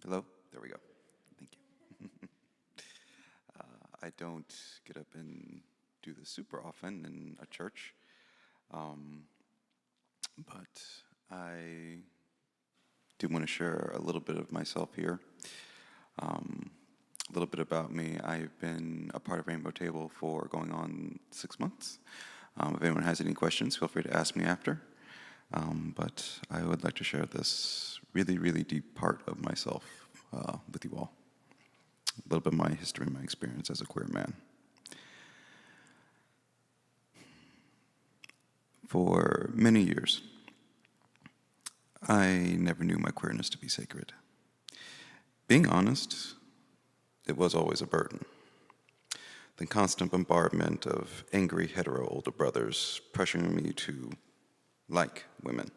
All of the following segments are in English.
Hello? There we go. Thank you. I don't get up and do this super often in a church, but I do want to share a little bit of myself here. A little bit about me. I've been a part of Rainbow Table for going on 6 months. If anyone has any questions, feel free to ask me after. But I would like to share this really, really deep part of myself with you all. A little bit of my history, my experience as a queer man. For many years, I never knew my queerness to be sacred. Being honest, it was always a burden. The constant bombardment of angry hetero older brothers pressuring me to like women.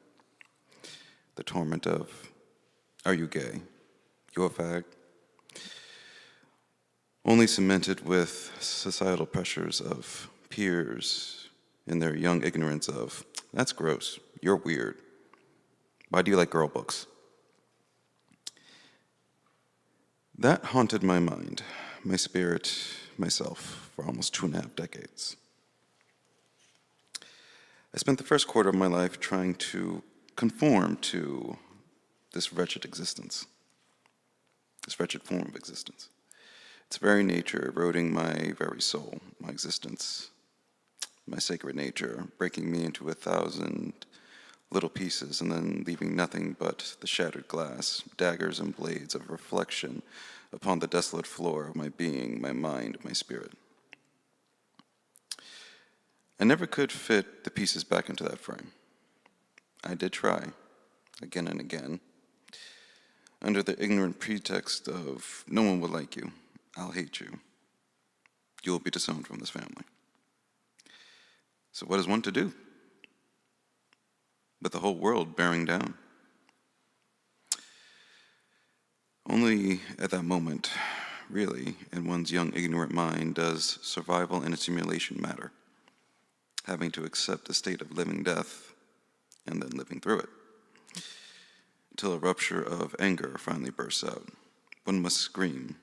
The torment of, are you gay? You a fag? Only cemented with societal pressures of peers in their young ignorance of, that's gross, you're weird. Why do you like girl books? That haunted my mind, my spirit, myself, for almost 2.5 decades. I spent the first quarter of my life trying to conform to this wretched existence, this wretched form of existence. Its very nature eroding my very soul, my existence, my sacred nature, breaking me into 1,000 little pieces and then leaving nothing but the shattered glass, daggers and blades of reflection upon the desolate floor of my being, my mind, my spirit. I never could fit the pieces back into that frame. I did try, again and again, under the ignorant pretext of no one will like you, I'll hate you, you will be disowned from this family. So what is one to do? With the whole world bearing down. Only at that moment, really, in one's young, ignorant mind, does survival in a simulation matter, having to accept the state of living death and then living through it, until a rupture of anger finally bursts out. One must scream,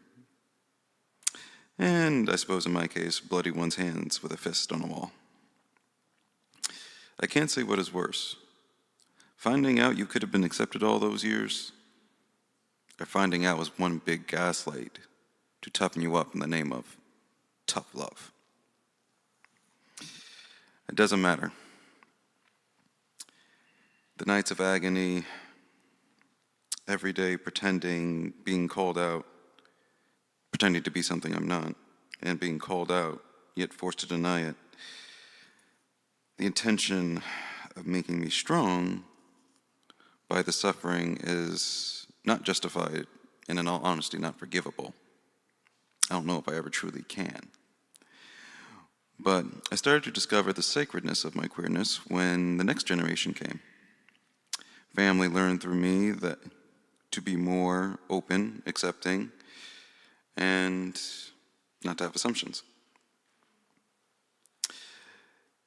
and I suppose in my case, bloody one's hands with a fist on a wall. I can't say what is worse, finding out you could have been accepted all those years, or finding out was one big gaslight to toughen you up in the name of tough love. It doesn't matter. The nights of agony, every day pretending, being called out, pretending to be something I'm not, and being called out, yet forced to deny it. The intention of making me strong by the suffering is not justified, and in all honesty, not forgivable. I don't know if I ever truly can. But I started to discover the sacredness of my queerness when the next generation came. Family learned through me that to be more open, accepting, and not to have assumptions.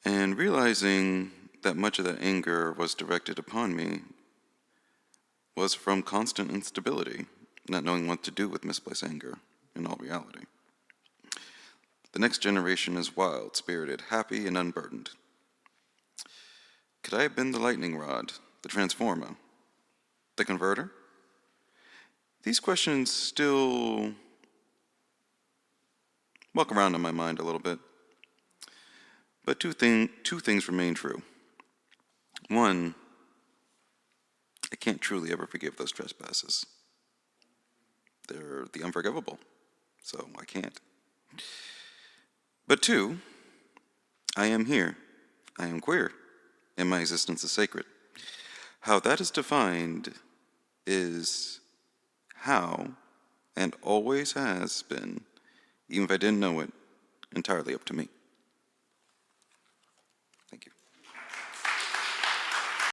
And realizing that much of that anger was directed upon me was from constant instability, not knowing what to do with misplaced anger in all reality. The next generation is wild, spirited, happy, and unburdened. Could I have been the lightning rod, the transformer, the converter? These questions still walk around in my mind a little bit. But two things remain true. One, I can't truly ever forgive those trespasses. They're the unforgivable, so I can't. But two, I am here. I am queer, and my existence is sacred. How that is defined is how, and always has been, even if I didn't know it, entirely up to me.